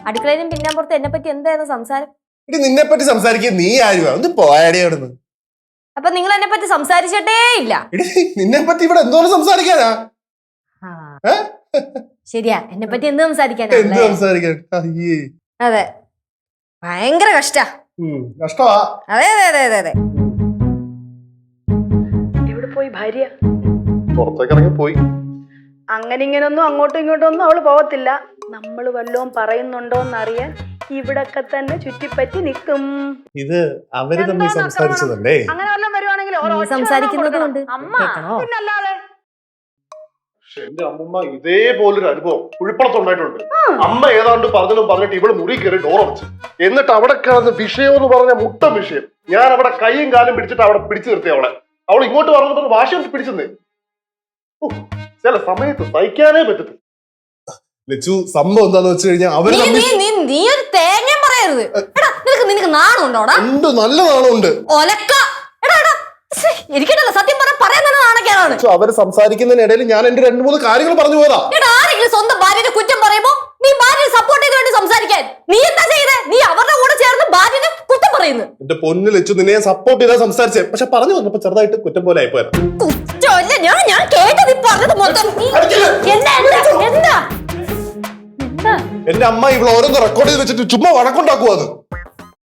അടുക്കളയിലും പിന്നാമ്പുറത്ത് എന്നെ പറ്റി എന്തായിരുന്നു സംസാരം? ഇനി നിന്നെ പറ്റി സംസാരിക്കാൻ നീ ആരുവാ? ഒന്ന് പോയാടി അവിടുന്ന്. അപ്പൊ നിങ്ങൾ എന്നെ പറ്റി സംസാരിച്ചിട്ടേ ഇല്ല. നിന്നെ പറ്റി ഇവിടെ എന്തോരം സംസാരിക്കാനാ? ശരിയാ, എന്നെ പറ്റി എന്ത് സംസാരിക്കാനാ? എന്ത് സംസാരിക്കാൻ? അതെ, ഭയങ്കര കഷ്ടാ. കഷ്ടമാ. അതെ അതെ അതെ അതെ അതെ. എവിടെ പോയി ഭാര്യ? പുറത്തേക്ക് ഇറങ്ങി പോയി. അങ്ങനെ ഇങ്ങനൊന്നും അങ്ങോട്ടും ഇങ്ങോട്ടും ഒന്നും അവള് പോകത്തില്ല. നമ്മൾ വല്ലതും പറയുന്നുണ്ടോന്നറിയാൻ ഇവിടൊക്കെ തന്നെ ചുറ്റിപ്പറ്റി നിൽക്കും. ഇത് അവര് തമ്മിൽ സംസാരിച്ചതല്ലേ? അങ്ങനെ വല്ലതും വരുവാണെങ്കിൽ സംസാരിക്കുന്നത് കൊണ്ട് പിന്നല്ലാതെ. എന്റെ അമ്മൂമ്മ ഇതേപോലൊരു അനുഭവം കുഴിപ്പളത്തുണ്ടായിട്ടുണ്ട്. അമ്മ ഏതാണ്ട് പറഞ്ഞിട്ട് ഇവള് മുറി കയറി ഡോർ അടച്ചു. എന്നിട്ട് അവിടെ കിടന്ന് വിഷയം എന്ന് പറഞ്ഞ മുട്ട വിഷയം. ഞാൻ അവിടെ കൈയും കാലും പിടിച്ചിട്ട് അവിടെ പിടിച്ചു നിർത്തി അവൾ ഇങ്ങോട്ട് പറഞ്ഞിട്ട് വാശി കൊണ്ട് പിടിച്ചെന്നേ. ചില സമയത്ത് സഹിക്കാനേ പറ്റത്തില്ല. ലച്ചു, സംഭവം എന്താന്ന് വെച്ച് കഴിഞ്ഞാൽ അവര് നീ ഒരു തേങ്ങ പറയരുത്. നിനക്ക് നാണുണ്ടോടാ? ഉണ്ട്, നല്ല നാണമുണ്ട്. എനിക്കല്ല സത്യം പറയാൻ തന്നെ നാണക്കേടാണ്. അവര് സംസാരിക്കുന്നതിനിടയിൽ ഞാൻ എന്റെ 2-3 കാര്യങ്ങൾ പറഞ്ഞു പോയതാ. ആരെങ്കിലും സ്വന്തം ഭാര്യയുടെ കുറ്റം പറയുമ്പോ നീ ഭാര്യയെ സപ്പോർട്ട് ചെയ്ത് വേണ്ടി സംസാരിക്കാൻ നീ എന്താ ചെയ്തേ? നീ അവരുടെ കൂടെ ചേർന്ന് ഭാര്യനെ കുറ്റം പറയുന്നു. എന്റെ പൊന്നു ലച്ചു, നിന്നെ സപ്പോർട്ട് ചെയ്താ സംസാരിച്ചേ. പക്ഷെ പറഞ്ഞു വന്നപ്പോ ചെറുതായിട്ട് കുറ്റം പോലെ ആയിപ്പോയത്. കുറ്റമല്ല, ഞാൻ കേട്ടത് പറഞ്ഞത് മൊത്തം. എന്താ എന്റെ അമ്മ ഇവിടെ ഓരോന്ന് റെക്കോർഡ് ചെയ്ത് വെച്ചിട്ട് ചുമ്മാ വഴക്കുണ്ടാക്കുവാന്ന്.